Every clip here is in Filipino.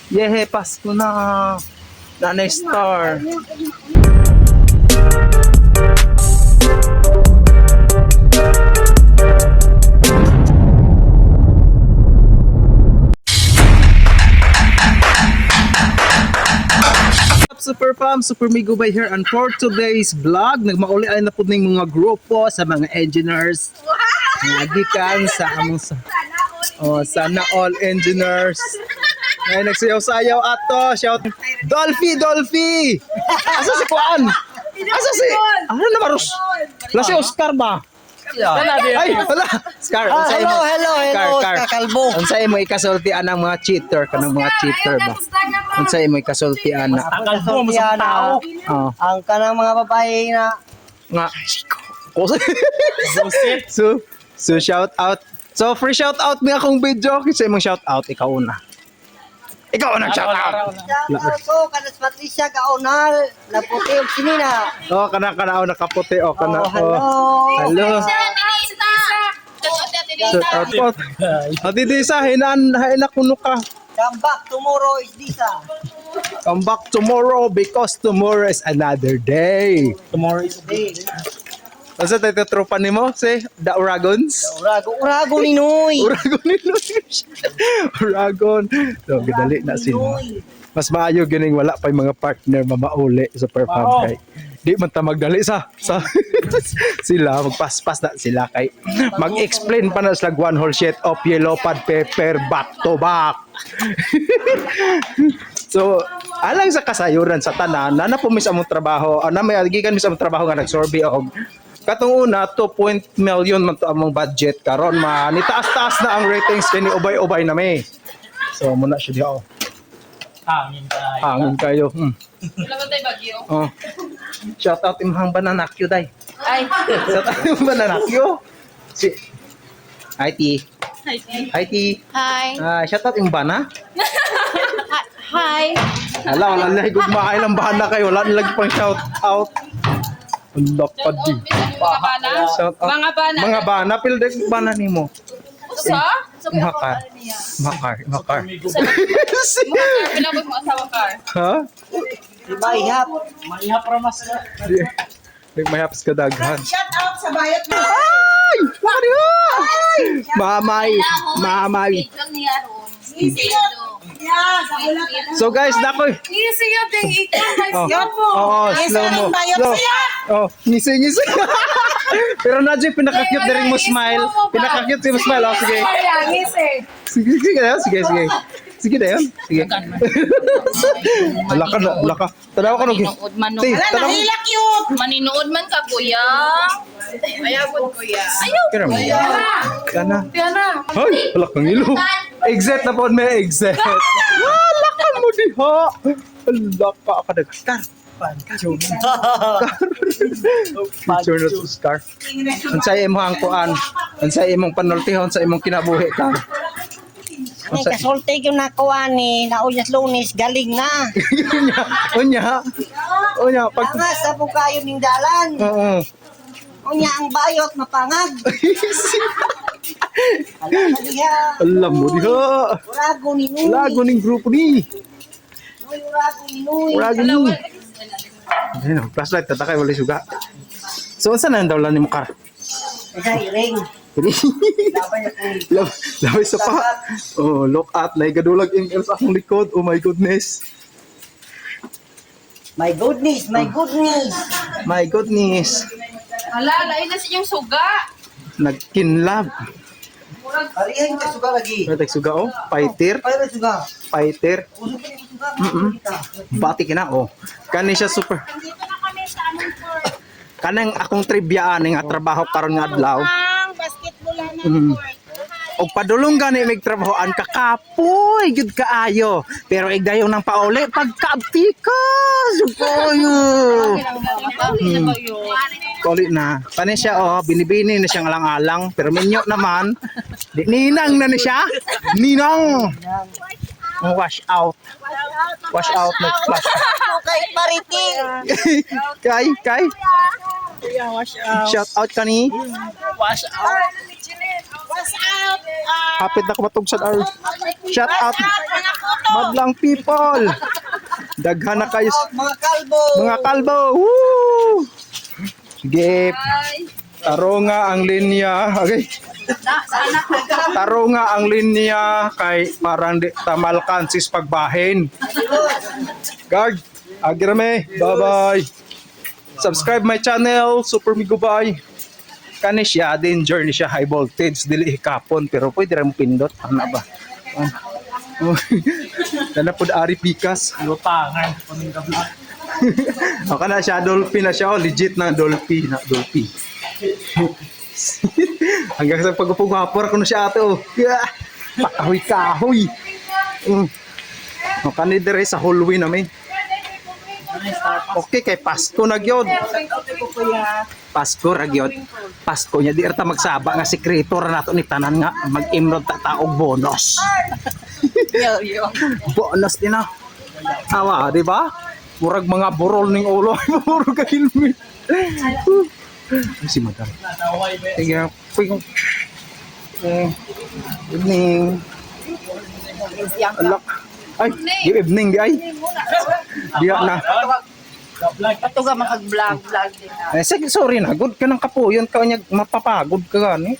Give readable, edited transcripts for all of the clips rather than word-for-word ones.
Yehe, Pasko na. Nanay Star. Super Fam, Super Migo by here, and for today's vlog, nagmauli ay na po ng mga grupo sa mga engineers. Nagikan sa among sana all engineers. Ay nagsayaw-sayaw ato, shout Dolphy! Asa si Kuan? Asa si ano na Maros? Wala si Oscar ba? Ay, wala. Scar, Hello, kakalbo. unsay mo ikasultian ang mga cheater kanang mga cheater ba? Unsay mo ikasultian na? Kakalbo mo sa tao. Oh, Ang kanang mga babae na nga. So shout out. So free shout out mi akong video kasi imong shout out ikaw una. Ikaw una shout out. ko kanas Patricia Kaonal, Laputi og Sinina. Oh, kana nakaputi o kana. Hello. Hello. Shout out po. Ati di sa hinan kuno ka. Come back tomorrow is Disa. Come back tomorrow because tomorrow is another day. Tomorrow is day. Asa tayo tropa nimo si The Uragons? Urago ni Noy. Uragon ni Luis. Uragon. So, gidali na sila. Mas maayo gining wala pa yung mga partner mamauli sa Perfab kay. Di man ta magdali sa sila magpaspas na sila kay mag-explain pa na sa one whole sheet of yellow pad pepper back to back. So, alang sa kasayuran sa tanan na po mi sa among trabaho, na may gikan mi sa among trabaho nga nag-survey og katong una 2 million man to among budget karon man nitaas-taas na ang ratings kini ubay-ubay na may. So muna siya diha. Hangin kayo. Wala ba tayo bagyo? Oh. Shout out imong banana Q day. Ay. Shout out imong banana Q. Si Hi T. Hi T. Hi. Shout out imong bana. Hi. Wala lagi gud maaay lang bana kay wala lagi pang shout out. Undak pa di. Mga bana? Shout out. Mga bana. Mga bana pil dek bana nimo. Usa? Makar. Makar, pinabot mo asawa car. Ha? Mahihap. Di mayaps ka daghan. Shout out sa bayot mo. Ay! Mamay! Mamay! So guys, nakoy. Ngisi yun, ting ikaw. Oo, slow mo. Slow. Oh, ngisi. Pero nadyo pinaka-cute na rin mo smile. Pinaka-cute si mo smile. Oh, sige. Sige. Sige na yun. Sige. Laka. Tanaw ka nung. Sige, tanaw. Maninood man ka, kuya. Ayabot, kuya. Ayaw, Kira mo. Kana. Piana. Ay, wala kang ilo. Exit na po, may exit. Wala ka mo diha. Wala ka nag-scar. Picture na to scar. Unsay imong ang kuan? Unsay imong panultihon sa imong kinabuhi ka? Ang kasulti ko nakuha ni Nauyas Lunes, galing na. Unya. Pag Angas sa po kayo ning dalan. Oo. Unya ang bayot mapangag. Alam mo diha. Urago ni Noy. Lago ning grupo ni. Urago ni Noy. Urago ni. Ayun, flashlight tatakay wala suga. So unsa na daw lang nimo kar? Ay, ring. Labay sa pa. Oh, look at na gadulag email sa akong likod. Oh my goodness. My goodness. My goodness. Hala, lain na siyang suga. Nagkinlab. Ariyan ka suga lagi. Natag suga oh. Fighter. Ay, suga. Fighter. Usap ka ni suga. Bati kina oh. Kani siya super. Kanang akong trivia ani nga trabaho karon nga adlaw. Basketball na Og padulong gani mig trabahoan kakapoy gud kaayo. Pero igdayon nang pauli pagkaabti ka. Supoyo. Koli na. Kani siya oh, binibini na siyang alang-alang pero minyo naman. Di ninang na ni siya. Ninang. Wash out nag-flash. Kay Pariting. Kay. Shout out kani. Wash out. Hapit na ko matugsan or shout out. Madlang people. Daghan na kayo. Mga kalbo. Mga kalbo. Woo! Sige. Taro nga ang linya. Okay. Taro nga ang linya kay parang di tamalkan sis pagbahin. Guard. Agirame. Bye-bye. Subscribe my channel. Super Migo Bye. Kani siya danger ni siya high voltage dili hikapon pero pwede ra mo pindot ana ba. Dala pud ari pikas. Lutangan, kaming kabla. O kana siya dolphin na siya, legit na dolphin na dolphin. Hanggang sa pagupog hapor ko na siya ato. Pakahoy kahoy. O kani dire sa hallway namin. Okay kay Pasko na gyud. Pasko ra gyud. Pasko nya di ra ta magsaba nga sekreto ra nato ni tanan nga mag-imrod ta taog bonus. Bonus din na. Awa, di ba? Murag mga burol ning ulo, murag ka helmet. Ay, si madam. Sige, puy. Evening. Alak. Ay, good evening di ay. Diya na. Patuga makag-vlog din na. Sige, sorry na. Good ka ng kapuyon ka niya mapapagod ka gani.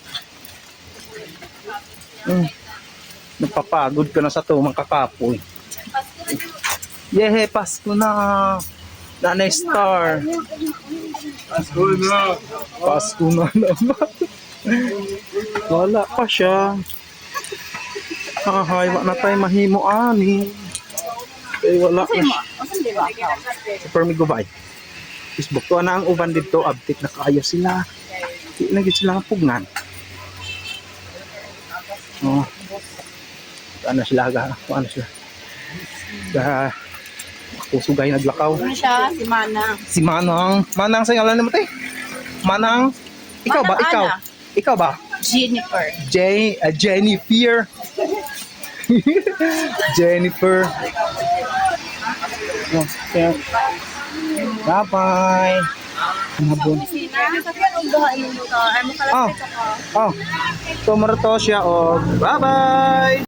Napapagod ka na sa tumang kakapoy. Yehe, Pasko na. Nanay Star. Pasko na. Pasko na naman. Wala pa siya. Hahay, wala na tayo mahimo ani. Eh, wala na siya. Super Migo Bye. Facebook to na ang uban dito. Update na kaayo sila. Di na gid sila pugnan. Oh. Ano sila ga? Ano sila? Ga kusugay naglakaw. Ano siya? Si Manang. Si Manang. Manang sa ngalan mo te? Manang. Ikaw ba? Manang Ikaw. Ana. Ikaw ba? Jennifer. Jennifer. Jennifer. Okay. Bye-bye. Nabon. Oh. Oh. Tumara to siya. Oh. Bye-bye.